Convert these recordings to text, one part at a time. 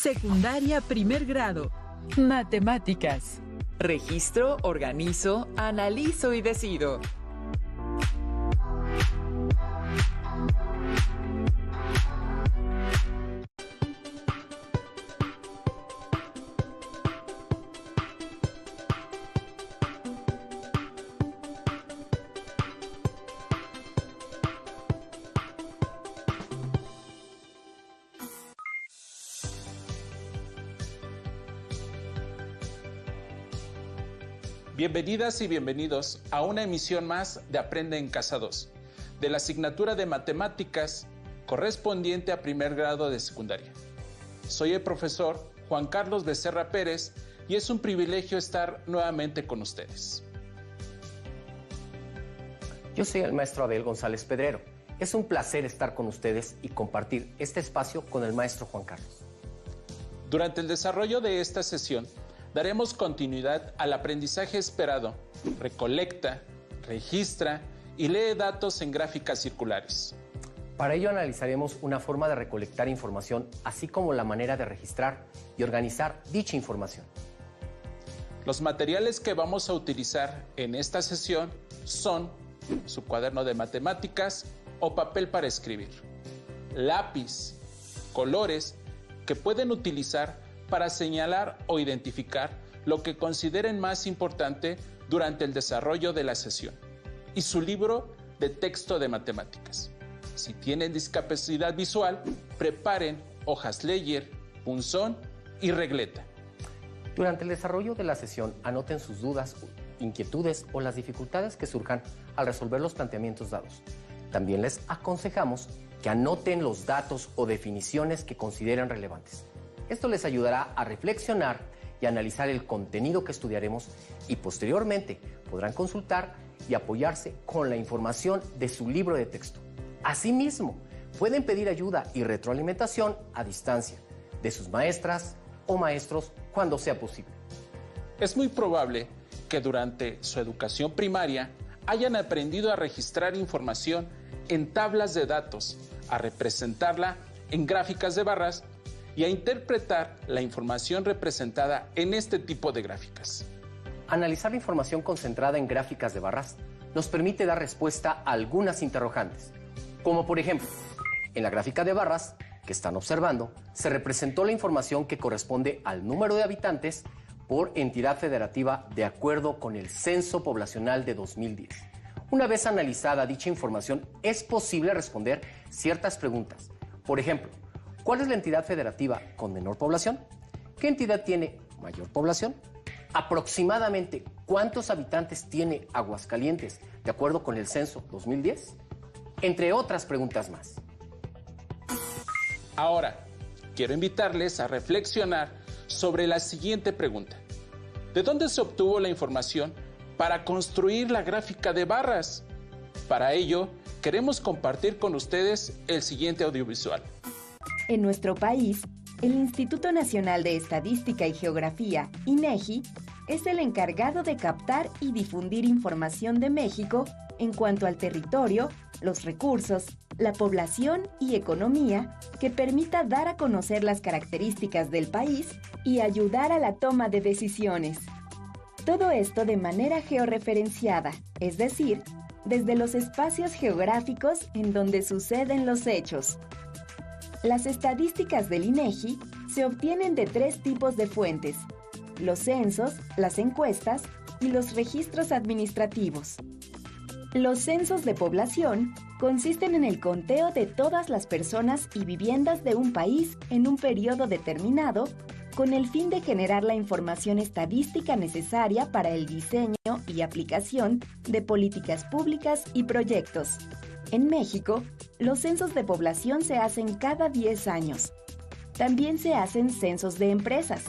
Secundaria primer grado. Matemáticas. Registro, organizo, analizo y decido. Bienvenidas y bienvenidos a una emisión más de Aprende en Casa 2, de la asignatura de Matemáticas correspondiente a primer grado de secundaria. Soy el profesor Juan Carlos Becerra Pérez y es un privilegio estar nuevamente con ustedes. Yo soy el maestro Abel González Pedrero. Es un placer estar con ustedes y compartir este espacio con el maestro Juan Carlos. Durante el desarrollo de esta sesión, daremos continuidad al aprendizaje esperado. Recolecta, registra y lee datos en gráficas circulares. Para ello analizaremos una forma de recolectar información, así como la manera de registrar y organizar dicha información. Los materiales que vamos a utilizar en esta sesión son su cuaderno de matemáticas o papel para escribir, lápiz, colores que pueden utilizar para señalar o identificar lo que consideren más importante durante el desarrollo de la sesión, y su libro de texto de matemáticas. Si tienen discapacidad visual, preparen hojas Ledger, punzón y regleta. Durante el desarrollo de la sesión, anoten sus dudas, inquietudes o las dificultades que surjan al resolver los planteamientos dados. También les aconsejamos que anoten los datos o definiciones que consideren relevantes. Esto les ayudará a reflexionar y analizar el contenido que estudiaremos y posteriormente podrán consultar y apoyarse con la información de su libro de texto. Asimismo, pueden pedir ayuda y retroalimentación a distancia de sus maestras o maestros cuando sea posible. Es muy probable que durante su educación primaria hayan aprendido a registrar información en tablas de datos, a representarla en gráficas de barras y a interpretar la información representada en este tipo de gráficas. Analizar la información concentrada en gráficas de barras nos permite dar respuesta a algunas interrogantes, como por ejemplo, en la gráfica de barras que están observando, se representó la información que corresponde al número de habitantes por entidad federativa de acuerdo con el Censo Poblacional de 2010. Una vez analizada dicha información, es posible responder ciertas preguntas. Por ejemplo, ¿cuál es la entidad federativa con menor población? ¿Qué entidad tiene mayor población? Aproximadamente, ¿cuántos habitantes tiene Aguascalientes de acuerdo con el censo 2010? Entre otras preguntas más. Ahora, quiero invitarles a reflexionar sobre la siguiente pregunta. ¿De dónde se obtuvo la información para construir la gráfica de barras? Para ello, queremos compartir con ustedes el siguiente audiovisual. En nuestro país, el Instituto Nacional de Estadística y Geografía, INEGI, es el encargado de captar y difundir información de México en cuanto al territorio, los recursos, la población y economía que permita dar a conocer las características del país y ayudar a la toma de decisiones. Todo esto de manera georreferenciada, es decir, desde los espacios geográficos en donde suceden los hechos. Las estadísticas del INEGI se obtienen de 3 tipos de fuentes: los censos, las encuestas y los registros administrativos. Los censos de población consisten en el conteo de todas las personas y viviendas de un país en un periodo determinado con el fin de generar la información estadística necesaria para el diseño y aplicación de políticas públicas y proyectos. En México, los censos de población se hacen cada 10 años. También se hacen censos de empresas.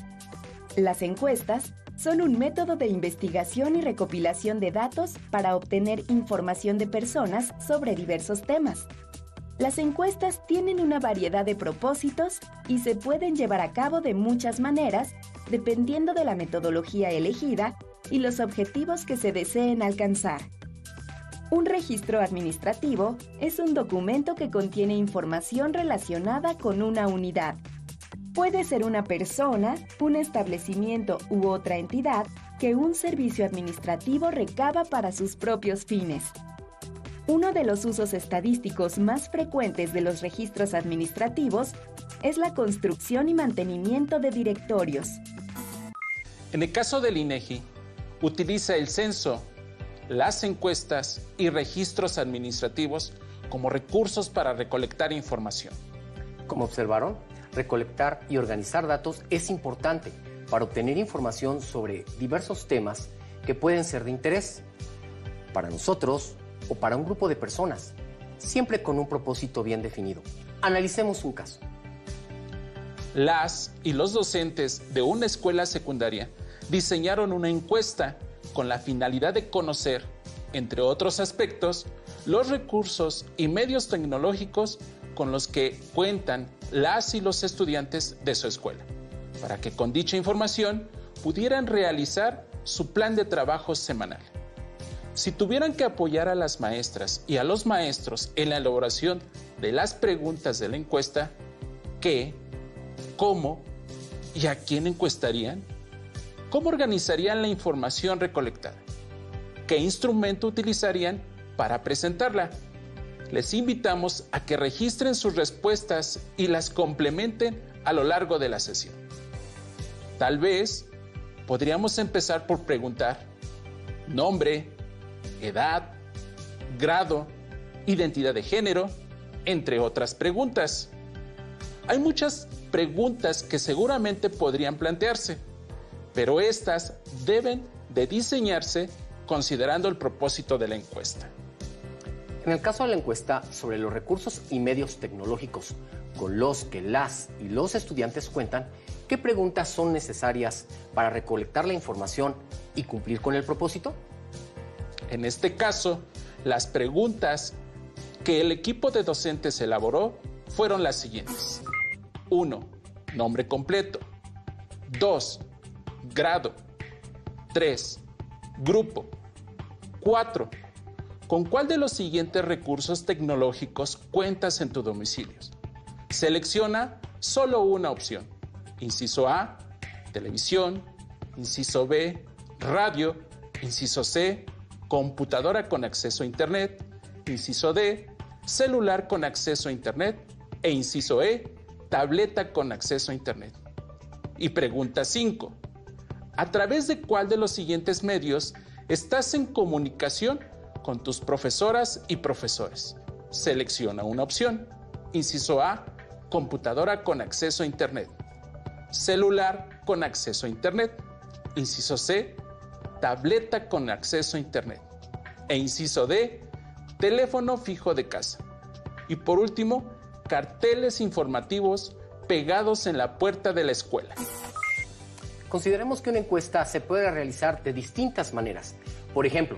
Las encuestas son un método de investigación y recopilación de datos para obtener información de personas sobre diversos temas. Las encuestas tienen una variedad de propósitos y se pueden llevar a cabo de muchas maneras, dependiendo de la metodología elegida y los objetivos que se deseen alcanzar. Un registro administrativo es un documento que contiene información relacionada con una unidad. Puede ser una persona, un establecimiento u otra entidad que un servicio administrativo recaba para sus propios fines. Uno de los usos estadísticos más frecuentes de los registros administrativos es la construcción y mantenimiento de directorios. En el caso del INEGI, utiliza el censo, las encuestas y registros administrativos como recursos para recolectar información. Como observaron, recolectar y organizar datos es importante para obtener información sobre diversos temas que pueden ser de interés para nosotros o para un grupo de personas, siempre con un propósito bien definido. Analicemos un caso. Las y los docentes de una escuela secundaria diseñaron una encuesta con la finalidad de conocer, entre otros aspectos, los recursos y medios tecnológicos con los que cuentan las y los estudiantes de su escuela, para que con dicha información pudieran realizar su plan de trabajo semanal. Si tuvieran que apoyar a las maestras y a los maestros en la elaboración de las preguntas de la encuesta, ¿qué, cómo y a quién encuestarían? ¿Cómo organizarían la información recolectada? ¿Qué instrumento utilizarían para presentarla? Les invitamos a que registren sus respuestas y las complementen a lo largo de la sesión. Tal vez podríamos empezar por preguntar nombre, edad, grado, identidad de género, entre otras preguntas. Hay muchas preguntas que seguramente podrían plantearse, pero estas deben de diseñarse considerando el propósito de la encuesta. En el caso de la encuesta sobre los recursos y medios tecnológicos con los que las y los estudiantes cuentan, ¿qué preguntas son necesarias para recolectar la información y cumplir con el propósito? En este caso, las preguntas que el equipo de docentes elaboró fueron las siguientes. 1. Nombre completo. 2. Grado. 3. Grupo. 4. ¿Con cuál de los siguientes recursos tecnológicos cuentas en tu domicilio? Selecciona solo una opción. Inciso A, televisión. Inciso B, radio. Inciso C, computadora con acceso a Internet. Inciso D, celular con acceso a Internet. E inciso E, tableta con acceso a Internet. Y pregunta 5. ¿A través de cuál de los siguientes medios estás en comunicación con tus profesoras y profesores? Selecciona una opción. Inciso A, computadora con acceso a Internet. Celular con acceso a Internet. Inciso C, tableta con acceso a Internet. E inciso D, teléfono fijo de casa. Y por último, carteles informativos pegados en la puerta de la escuela. Consideremos que una encuesta se puede realizar de distintas maneras. Por ejemplo,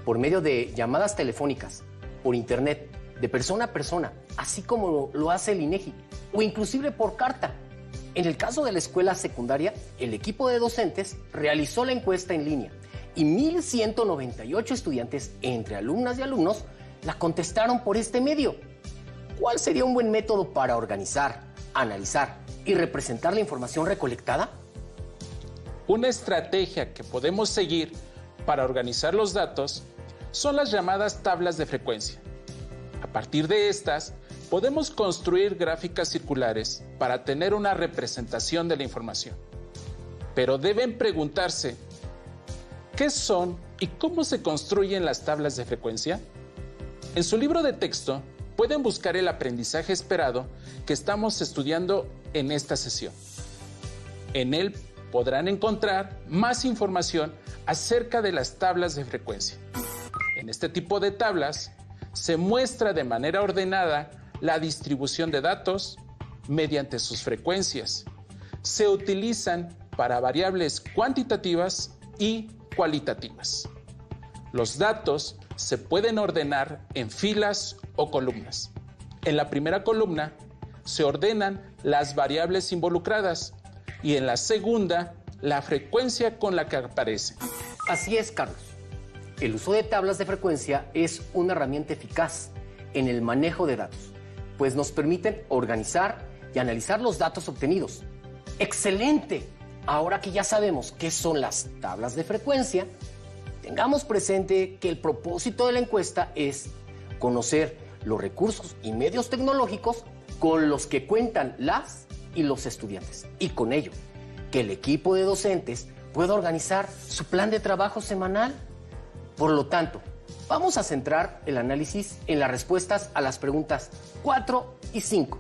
por medio de llamadas telefónicas, por internet, de persona a persona, así como lo hace el INEGI, o inclusive por carta. En el caso de la escuela secundaria, el equipo de docentes realizó la encuesta en línea y 1,198 estudiantes, entre alumnas y alumnos, la contestaron por este medio. ¿Cuál sería un buen método para organizar, analizar y representar la información recolectada? Una estrategia que podemos seguir para organizar los datos son las llamadas tablas de frecuencia. A partir de estas, podemos construir gráficas circulares para tener una representación de la información. Pero deben preguntarse, ¿qué son y cómo se construyen las tablas de frecuencia? En su libro de texto pueden buscar el aprendizaje esperado que estamos estudiando en esta sesión. En él podrán encontrar más información acerca de las tablas de frecuencia. En este tipo de tablas se muestra de manera ordenada la distribución de datos mediante sus frecuencias. Se utilizan para variables cuantitativas y cualitativas. Los datos se pueden ordenar en filas o columnas. En la primera columna se ordenan las variables involucradas y en la segunda la frecuencia con la que aparecen. Así es, Carlos. El uso de tablas de frecuencia es una herramienta eficaz en el manejo de datos, pues nos permiten organizar y analizar los datos obtenidos, ¡Excelente! Ahora que ya sabemos qué son las tablas de frecuencia, tengamos presente que el propósito de la encuesta es conocer los recursos y medios tecnológicos con los que cuentan las y los estudiantes. Y con ello, que el equipo de docentes pueda organizar su plan de trabajo semanal. Por lo tanto, vamos a centrar el análisis en las respuestas a las preguntas 4 y 5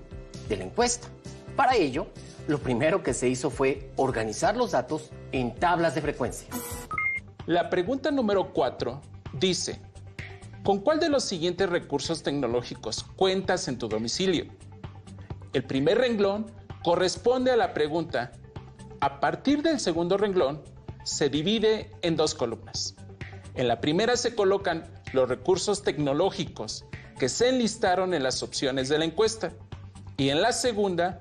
de la encuesta. Para ello, lo primero que se hizo fue organizar los datos en tablas de frecuencia. La pregunta número 4 dice: ¿con cuál de los siguientes recursos tecnológicos cuentas en tu domicilio? El primer renglón corresponde a la pregunta. A partir del segundo renglón, se divide en 2 columnas. En la primera se colocan los recursos tecnológicos que se enlistaron en las opciones de la encuesta. Y en la segunda,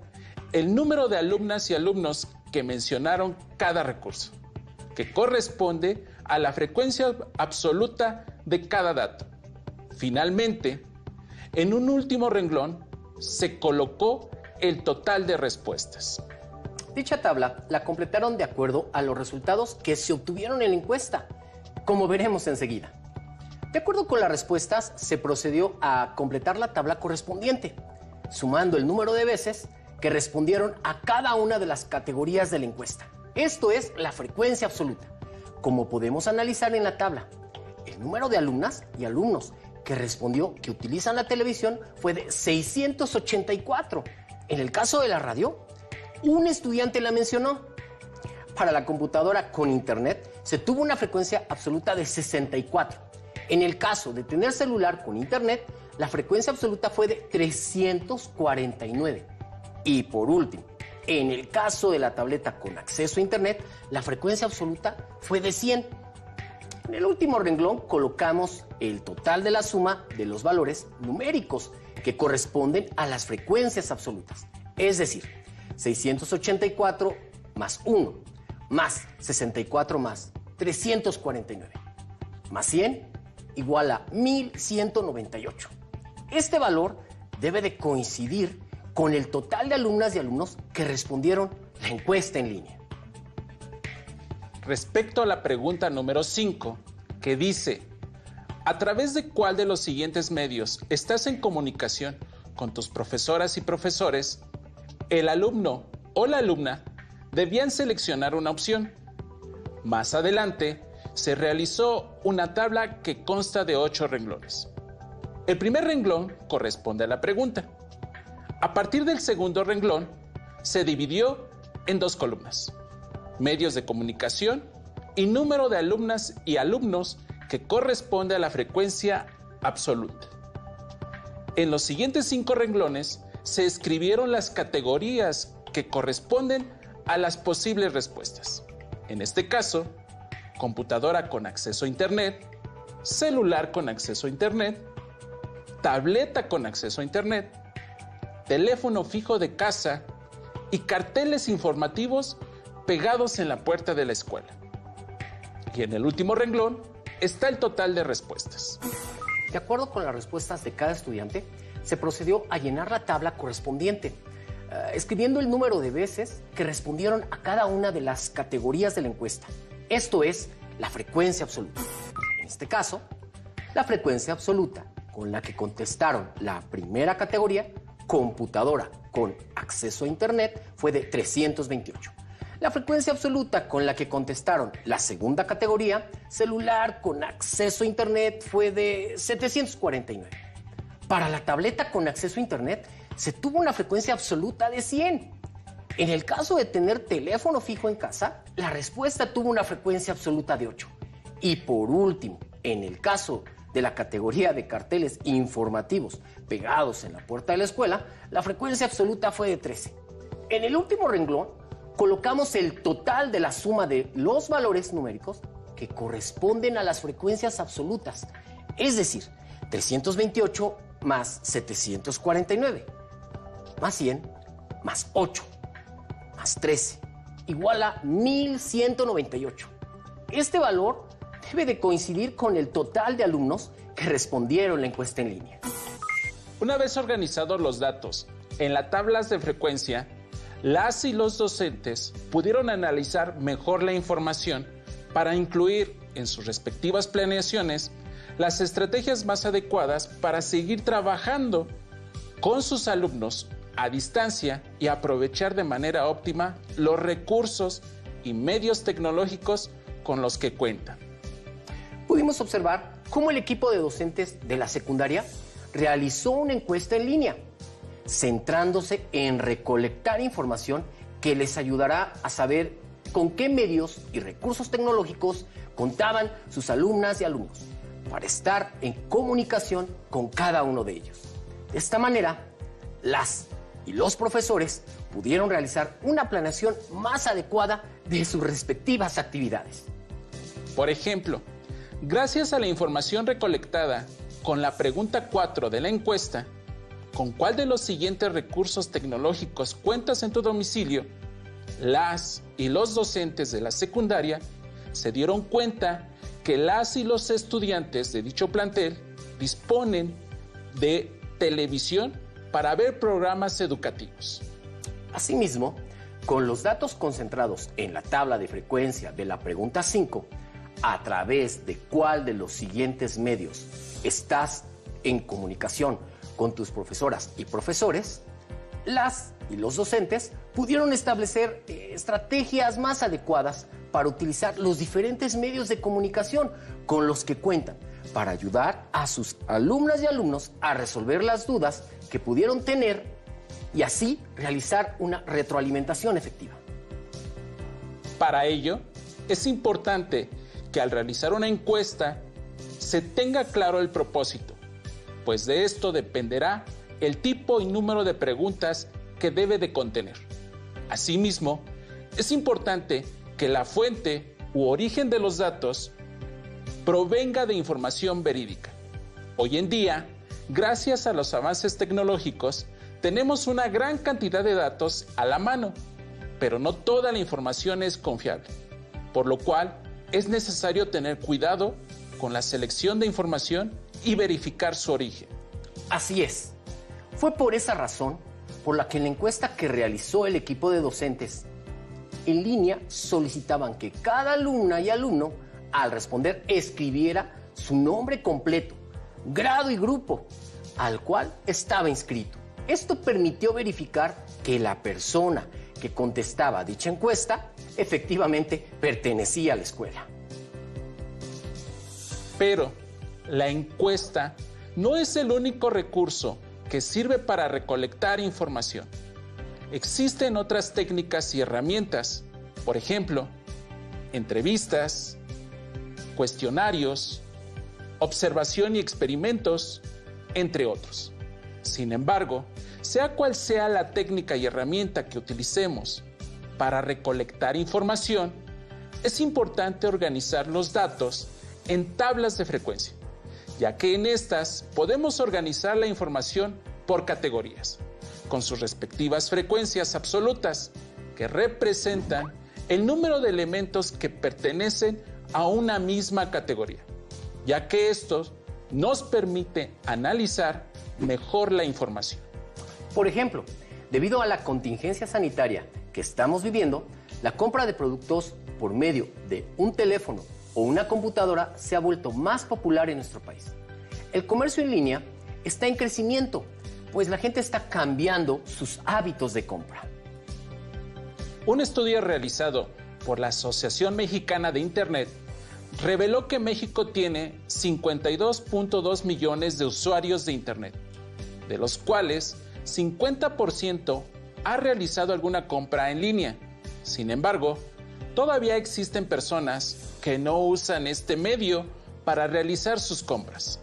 el número de alumnas y alumnos que mencionaron cada recurso, que corresponde a la frecuencia absoluta de cada dato. Finalmente, en un último renglón, se colocó el total de respuestas. Dicha tabla la completaron de acuerdo a los resultados que se obtuvieron en la encuesta, como veremos enseguida. De acuerdo con las respuestas, se procedió a completar la tabla correspondiente, sumando el número de veces que respondieron a cada una de las categorías de la encuesta. Esto es la frecuencia absoluta. Como podemos analizar en la tabla, el número de alumnas y alumnos que respondió que utilizan la televisión fue de 684. En el caso de la radio, un estudiante la mencionó. Para la computadora con internet se tuvo una frecuencia absoluta de 64. En el caso de tener celular con internet, la frecuencia absoluta fue de 349. Y por último, en el caso de la tableta con acceso a internet, la frecuencia absoluta fue de 100. En el último renglón colocamos el total de la suma de los valores numéricos que corresponden a las frecuencias absolutas. Es decir, 684 más 1, más 64 más 349, más 100 igual a 1198. Este valor debe de coincidir con el total de alumnas y alumnos que respondieron la encuesta en línea. Respecto a la pregunta número 5, que dice: ¿a través de cuál de los siguientes medios estás en comunicación con tus profesoras y profesores? El alumno o la alumna debían seleccionar una opción. Más adelante, se realizó una tabla que consta de 8 renglones. El primer renglón corresponde a la pregunta. A partir del segundo renglón, se dividió en 2 columnas: medios de comunicación y número de alumnas y alumnos que corresponde a la frecuencia absoluta. En los siguientes 5 renglones se escribieron las categorías que corresponden a las posibles respuestas. En este caso, computadora con acceso a internet, celular con acceso a internet, tableta con acceso a internet, teléfono fijo de casa y carteles informativos pegados en la puerta de la escuela. Y en el último renglón está el total de respuestas. De acuerdo con las respuestas de cada estudiante, se procedió a llenar la tabla correspondiente, escribiendo el número de veces que respondieron a cada una de las categorías de la encuesta. Esto es la frecuencia absoluta. En este caso, la frecuencia absoluta con la que contestaron la primera categoría, computadora con acceso a internet, fue de 328. La frecuencia absoluta con la que contestaron la segunda categoría, celular con acceso a internet, fue de 749. Para la tableta con acceso a internet, se tuvo una frecuencia absoluta de 100. En el caso de tener teléfono fijo en casa, la respuesta tuvo una frecuencia absoluta de 8. Y por último, en el caso de la categoría de carteles informativos pegados en la puerta de la escuela, la frecuencia absoluta fue de 13. En el último renglón, colocamos el total de la suma de los valores numéricos que corresponden a las frecuencias absolutas, es decir, 328 más 749, más 100, más 8, más 13, igual a 1198. Este valor debe de coincidir con el total de alumnos que respondieron la encuesta en línea. Una vez organizados los datos en las tablas de frecuencia, las y los docentes pudieron analizar mejor la información para incluir en sus respectivas planeaciones las estrategias más adecuadas para seguir trabajando con sus alumnos a distancia y aprovechar de manera óptima los recursos y medios tecnológicos con los que cuentan. Pudimos observar cómo el equipo de docentes de la secundaria realizó una encuesta en línea, centrándose en recolectar información que les ayudará a saber con qué medios y recursos tecnológicos contaban sus alumnas y alumnos para estar en comunicación con cada uno de ellos. De esta manera, las y los profesores pudieron realizar una planeación más adecuada de sus respectivas actividades. Por ejemplo, gracias a la información recolectada con la pregunta 4 de la encuesta, ¿con cuál de los siguientes recursos tecnológicos cuentas en tu domicilio? Las y los docentes de la secundaria se dieron cuenta que las y los estudiantes de dicho plantel disponen de televisión para ver programas educativos. Asimismo, con los datos concentrados en la tabla de frecuencia de la pregunta 5, a través de cuál de los siguientes medios estás en comunicación con tus profesoras y profesores, las y los docentes pudieron establecer estrategias más adecuadas para utilizar los diferentes medios de comunicación con los que cuentan para ayudar a sus alumnas y alumnos a resolver las dudas que pudieron tener y así realizar una retroalimentación efectiva. Para ello, es importante que al realizar una encuesta se tenga claro el propósito, pues de esto dependerá el tipo y número de preguntas que debe de contener. Asimismo, es importante que la fuente u origen de los datos provenga de información verídica. Hoy en día, gracias a los avances tecnológicos, tenemos una gran cantidad de datos a la mano, pero no toda la información es confiable, por lo cual es necesario tener cuidado con la selección de información y verificar su origen. Así es. Fue por esa razón por la que en la encuesta que realizó el equipo de docentes en línea solicitaban que cada alumna y alumno, al responder, escribiera su nombre completo, grado y grupo al cual estaba inscrito. Esto permitió verificar que la persona que contestaba dicha encuesta efectivamente pertenecía a la escuela. Pero la encuesta no es el único recurso que sirve para recolectar información. Existen otras técnicas y herramientas, por ejemplo, entrevistas, cuestionarios, observación y experimentos, entre otros. Sin embargo, sea cual sea la técnica y herramienta que utilicemos para recolectar información, es importante organizar los datos en tablas de frecuencia, ya que en estas podemos organizar la información por categorías, con sus respectivas frecuencias absolutas, que representan el número de elementos que pertenecen a una misma categoría, ya que esto nos permite analizar mejor la información. Por ejemplo, debido a la contingencia sanitaria que estamos viviendo, la compra de productos por medio de un teléfono o una computadora se ha vuelto más popular en nuestro país. El comercio en línea está en crecimiento, pues la gente está cambiando sus hábitos de compra. Un estudio realizado por la Asociación Mexicana de Internet reveló que México tiene 52.2 millones de usuarios de Internet, de los cuales 50% ha realizado alguna compra en línea. Sin embargo, todavía existen personas que no usan este medio para realizar sus compras.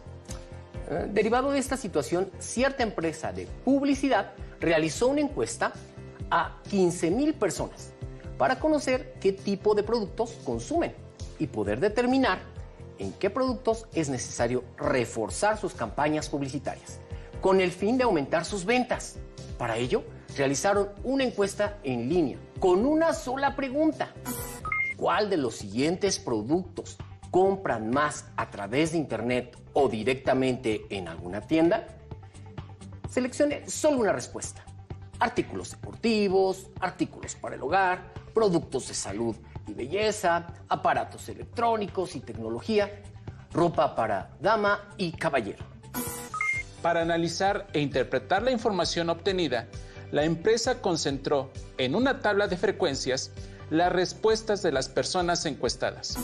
Derivado de esta situación, cierta empresa de publicidad realizó una encuesta a 15,000 personas para conocer qué tipo de productos consumen y poder determinar en qué productos es necesario reforzar sus campañas publicitarias, con el fin de aumentar sus ventas. Para ello, realizaron una encuesta en línea con una sola pregunta: ¿cuál de los siguientes productos compran más a través de internet o directamente en alguna tienda? Seleccione solo una respuesta artículos deportivos, artículos para el hogar, productos de salud y belleza, aparatos electrónicos y tecnología, ropa para dama y caballero. Para analizar e interpretar la información obtenida, la empresa concentró en una tabla de frecuencias las respuestas de las personas encuestadas.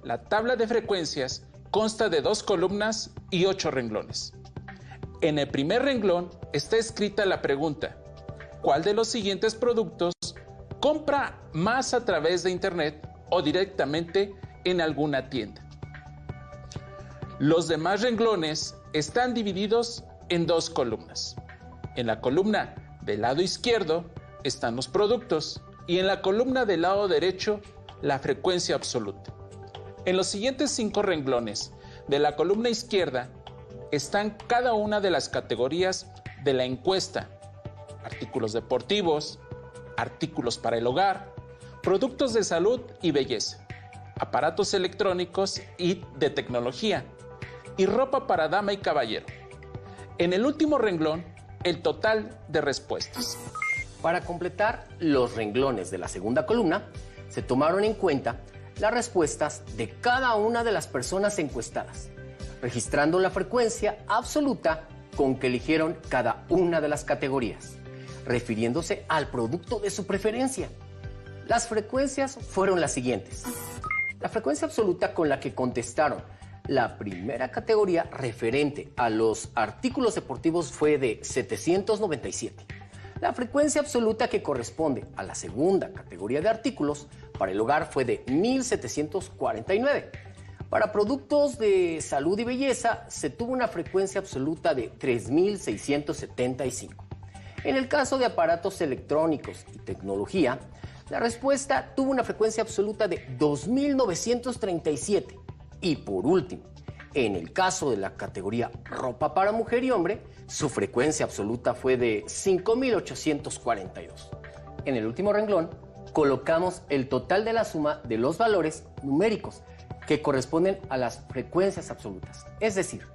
La tabla de frecuencias consta de 2 columnas y 8 renglones. En el primer renglón está escrita la pregunta: ¿cuál de los siguientes productos compra más a través de Internet o directamente en alguna tienda? Los demás renglones están divididos en 2 columnas. En la columna del lado izquierdo están los productos y en la columna del lado derecho la frecuencia absoluta. En los siguientes 5 renglones de la columna izquierda están cada una de las categorías de la encuesta: artículos deportivos, artículos para el hogar, productos de salud y belleza, aparatos electrónicos y de tecnología, y ropa para dama y caballero. En el último renglón, el total de respuestas. Para completar los renglones de la segunda columna, se tomaron en cuenta las respuestas de cada una de las personas encuestadas, registrando la frecuencia absoluta con que eligieron cada una de las categorías, refiriéndose al producto de su preferencia. Las frecuencias fueron las siguientes. La frecuencia absoluta con la que contestaron la primera categoría referente a los artículos deportivos fue de 797. La frecuencia absoluta que corresponde a la segunda categoría de artículos para el hogar fue de 1749. Para productos de salud y belleza se tuvo una frecuencia absoluta de 3675. En el caso de aparatos electrónicos y tecnología, la respuesta tuvo una frecuencia absoluta de 2937. Y por último, en el caso de la categoría ropa para mujer y hombre, su frecuencia absoluta fue de 5842. En el último renglón, colocamos el total de la suma de los valores numéricos que corresponden a las frecuencias absolutas, es decir,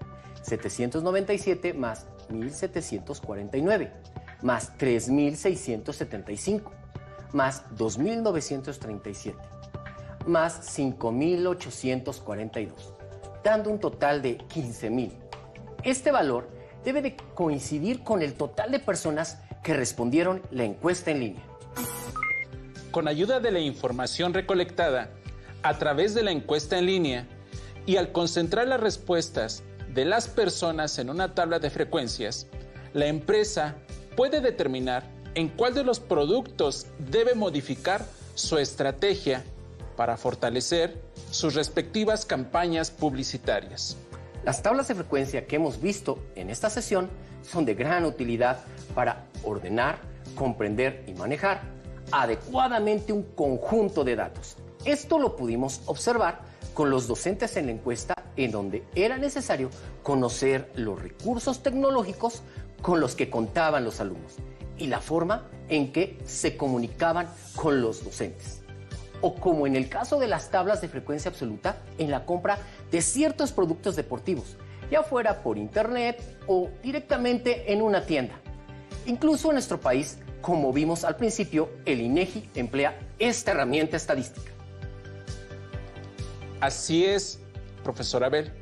797 más 1749, más 3675, más 2937, más 5842, dando un total de 15,000. Este valor debe de coincidir con el total de personas que respondieron la encuesta en línea. Con ayuda de la información recolectada a través de la encuesta en línea y al concentrar las respuestas de las personas en una tabla de frecuencias, la empresa puede determinar en cuál de los productos debe modificar su estrategia para fortalecer sus respectivas campañas publicitarias. Las tablas de frecuencia que hemos visto en esta sesión son de gran utilidad para ordenar, comprender y manejar adecuadamente un conjunto de datos. Esto lo pudimos observar con los docentes en la encuesta, en donde era necesario conocer los recursos tecnológicos con los que contaban los alumnos y la forma en que se comunicaban con los docentes. O como en el caso de las tablas de frecuencia absoluta en la compra de ciertos productos deportivos, ya fuera por internet o directamente en una tienda. Incluso en nuestro país, como vimos al principio, el INEGI emplea esta herramienta estadística. Así es, profesor Abel.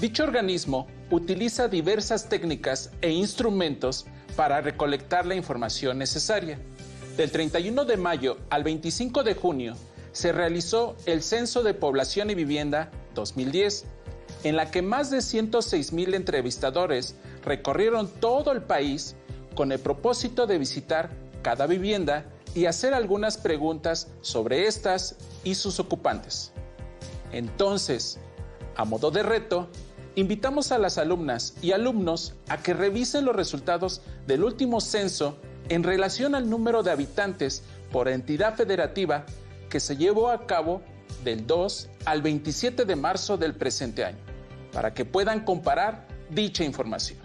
Dicho organismo utiliza diversas técnicas e instrumentos para recolectar la información necesaria. Del 31 de mayo al 25 de junio se realizó el Censo de Población y Vivienda 2010, en la que más de 106,000 entrevistadores recorrieron todo el país con el propósito de visitar cada vivienda y hacer algunas preguntas sobre estas y sus ocupantes. Entonces, a modo de reto, invitamos a las alumnas y alumnos a que revisen los resultados del último censo en relación al número de habitantes por entidad federativa que se llevó a cabo del 2 al 27 de marzo del presente año, para que puedan comparar dicha información.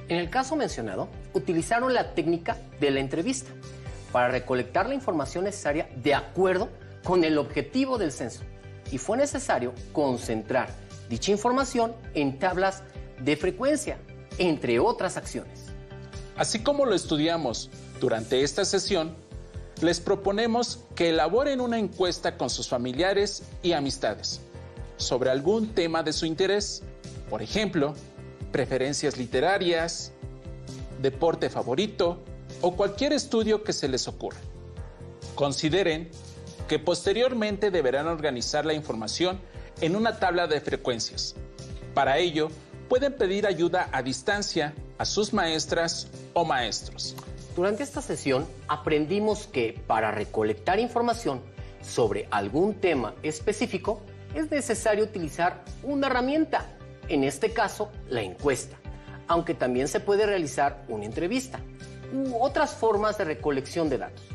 En el caso mencionado, utilizaron la técnica de la entrevista para recolectar la información necesaria de acuerdo con el objetivo del censo, y fue necesario concentrar dicha información en tablas de frecuencia, entre otras acciones. Así como lo estudiamos Durante esta sesión, les proponemos que elaboren una encuesta con sus familiares y amistades sobre algún tema de su interés, por ejemplo, preferencias literarias, deporte favorito o cualquier estudio que se les ocurra. Consideren que posteriormente deberán organizar la información en una tabla de frecuencias. Para ello, pueden pedir ayuda a distancia a sus maestras o maestros. Durante esta sesión aprendimos que para recolectar información sobre algún tema específico es necesario utilizar una herramienta, en este caso la encuesta, aunque también se puede realizar una entrevista u otras formas de recolección de datos.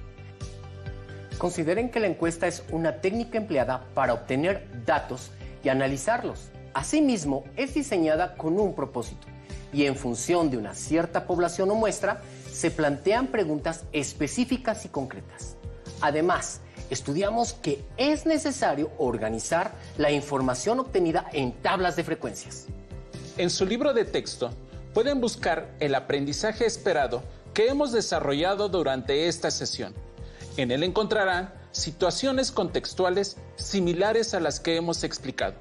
Consideren que la encuesta es una técnica empleada para obtener datos y analizarlos. Asimismo, es diseñada con un propósito y en función de una cierta población o muestra, se plantean preguntas específicas y concretas. Además, estudiamos que es necesario organizar la información obtenida en tablas de frecuencias. En su libro de texto, pueden buscar el aprendizaje esperado que hemos desarrollado durante esta sesión. En él encontrarán situaciones contextuales similares a las que hemos explicado.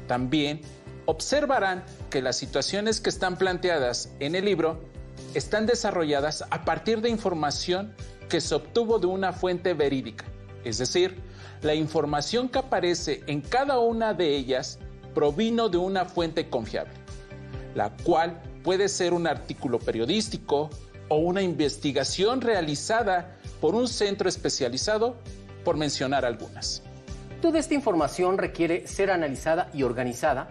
También observarán que las situaciones que están planteadas en el libro están desarrolladas a partir de información que se obtuvo de una fuente verídica. Es decir, la información que aparece en cada una de ellas provino de una fuente confiable, la cual puede ser un artículo periodístico o una investigación realizada por un centro especializado, por mencionar algunas. Toda esta información requiere ser analizada y organizada.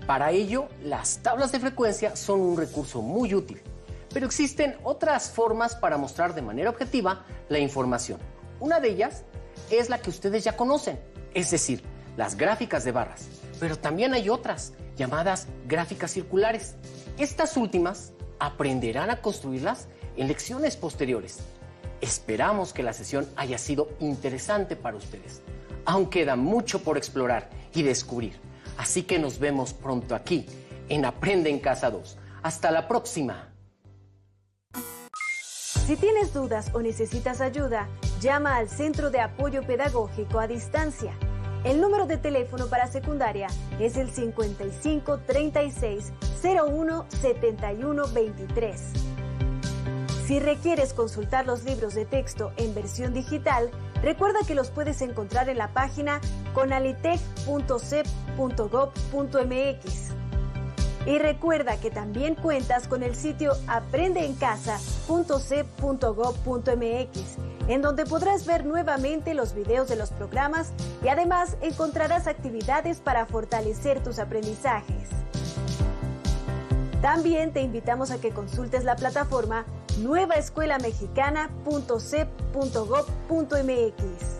Para ello, las tablas de frecuencia son un recurso muy útil, pero existen otras formas para mostrar de manera objetiva la información. Una de ellas es la que ustedes ya conocen, es decir, las gráficas de barras, pero también hay otras llamadas gráficas circulares. Estas últimas aprenderán a construirlas en lecciones posteriores. Esperamos que la sesión haya sido interesante para ustedes. Aún queda mucho por explorar y descubrir, así que nos vemos pronto aquí en Aprende en Casa 2. ¡Hasta la próxima! Si tienes dudas o necesitas ayuda, llama al Centro de Apoyo Pedagógico a Distancia. El número de teléfono para secundaria es el 55 36 01 71 23. Si requieres consultar los libros de texto en versión digital, recuerda que los puedes encontrar en la página conalitec.cep.gov.mx. Y recuerda que también cuentas con el sitio aprendeencasa.cep.gov.mx, en donde podrás ver nuevamente los videos de los programas y además encontrarás actividades para fortalecer tus aprendizajes. También te invitamos a que consultes la plataforma nuevaescuelamexicana.cep.gov.mx.